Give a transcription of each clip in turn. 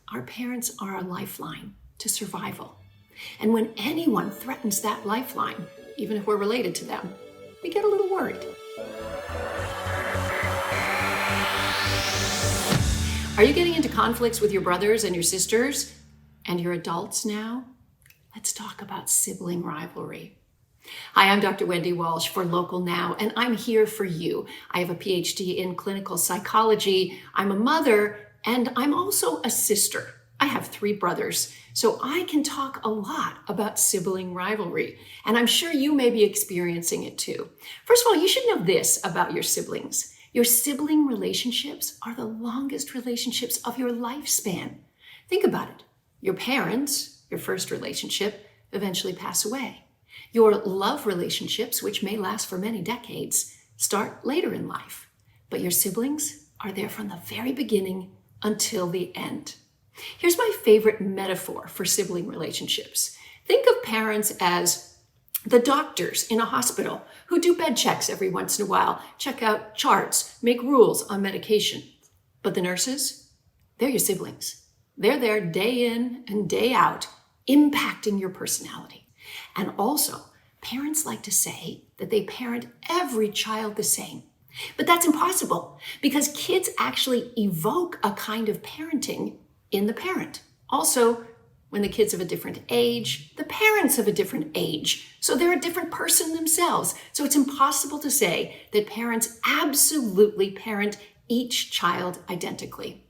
our parents are a lifeline to survival. And when anyone threatens that lifeline, even if we're related to them, we get a little worried. Are you getting into conflicts with your brothers and your sisters and your adults now? Let's talk about sibling rivalry. Hi, I'm Dr. Wendy Walsh for Local Now, and I'm here for you. I have a PhD in clinical psychology. I'm a mother, and I'm also a sister. I have 3 brothers, so I can talk a lot about sibling rivalry, and I'm sure you may be experiencing it too. First of all, you should know this about your siblings. Your sibling relationships are the longest relationships of your lifespan. Think about it. Your parents, your first relationship, eventually pass away. Your love relationships, which may last for many decades, start later in life. But your siblings are there from the very beginning until the end. Here's my favorite metaphor for sibling relationships. Think of parents as the doctors in a hospital who do bed checks every once in a while, check out charts, make rules on medication. But the nurses, they're your siblings. They're there day in and day out, impacting your personality. And also, parents like to say that they parent every child the same. But that's impossible because kids actually evoke a kind of parenting in the parent. Also, when the kids have a different age, the parents have a different age. So they're a different person themselves. So it's impossible to say that parents absolutely parent each child identically.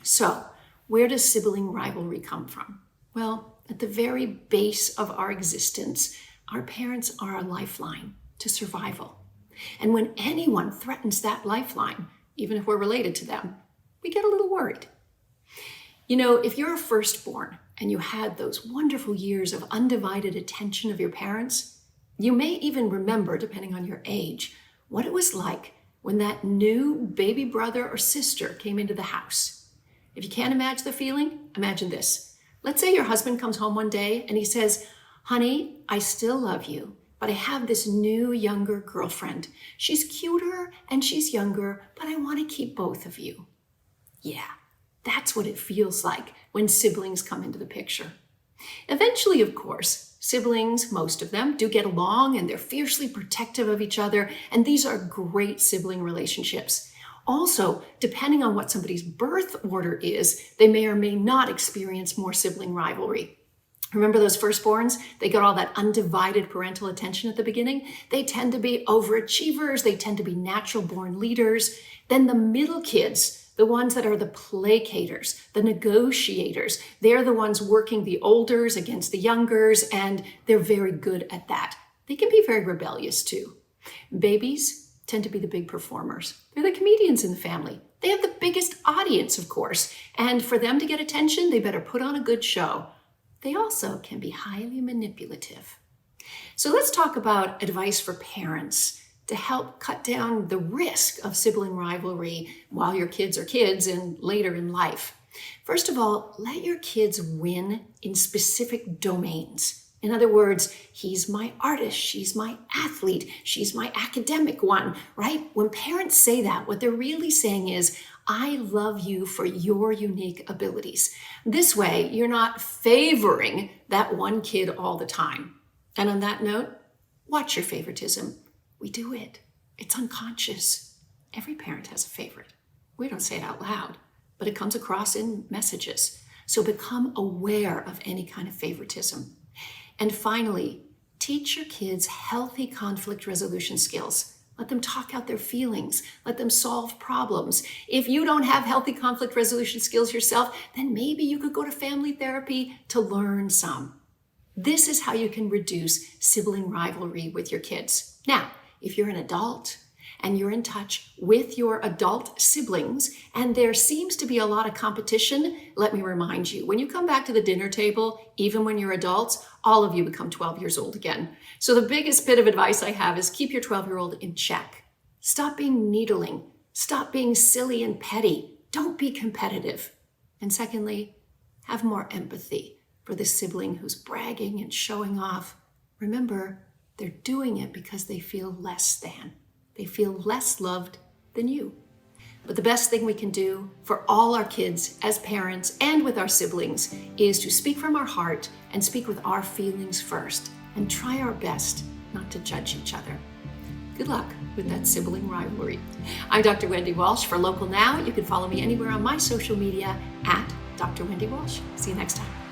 So where does sibling rivalry come from? Well, at the very base of our existence, our parents are a lifeline to survival. And when anyone threatens that lifeline, even if we're related to them, we get a little worried. You know, if you're a firstborn and you had those wonderful years of undivided attention of your parents, you may even remember, depending on your age, what it was like when that new baby brother or sister came into the house. If you can't imagine the feeling, imagine this. Let's say your husband comes home one day and he says, "Honey, I still love you, but I have this new younger girlfriend. She's cuter and she's younger, but I want to keep both of you." Yeah, that's what it feels like when siblings come into the picture. Eventually, of course, siblings, most of them, do get along and they're fiercely protective of each other, and these are great sibling relationships. Also, depending on what somebody's birth order is, they may or may not experience more sibling rivalry. Remember those firstborns? They got all that undivided parental attention at the beginning. They tend to be overachievers. They tend to be natural-born leaders. Then the middle kids, the ones that are the placators, the negotiators, they're the ones working the olders against the youngers, and they're very good at that. They can be very rebellious too. Babies tend to be the big performers. They're the comedians in the family. They have the biggest audience, of course, and for them to get attention, they better put on a good show. They also can be highly manipulative. So let's talk about advice for parents to help cut down the risk of sibling rivalry while your kids are kids and later in life. First of all, let your kids win in specific domains. In other words, he's my artist, she's my athlete, she's my academic one, right? When parents say that, what they're really saying is, I love you for your unique abilities. This way, you're not favoring that one kid all the time. And on that note, watch your favoritism. We do it. It's unconscious. Every parent has a favorite. We don't say it out loud, but it comes across in messages. So become aware of any kind of favoritism. And finally, teach your kids healthy conflict resolution skills. Let them talk out their feelings. Let them solve problems. If you don't have healthy conflict resolution skills yourself, then maybe you could go to family therapy to learn some. This is how you can reduce sibling rivalry with your kids. Now, if you're an adult and you're in touch with your adult siblings and there seems to be a lot of competition, let me remind you, when you come back to the dinner table, even when you're adults, all of you become 12 years old again. So the biggest bit of advice I have is keep your 12-year-old in check. Stop being needling. Stop being silly and petty. Don't be competitive. And secondly, have more empathy for the sibling who's bragging and showing off. Remember, they're doing it because they feel less than. They feel less loved than you. But the best thing we can do for all our kids as parents and with our siblings is to speak from our heart and speak with our feelings first and try our best not to judge each other. Good luck with that sibling rivalry. I'm Dr. Wendy Walsh for Local Now. You can follow me anywhere on my social media at Dr. Wendy Walsh. See you next time.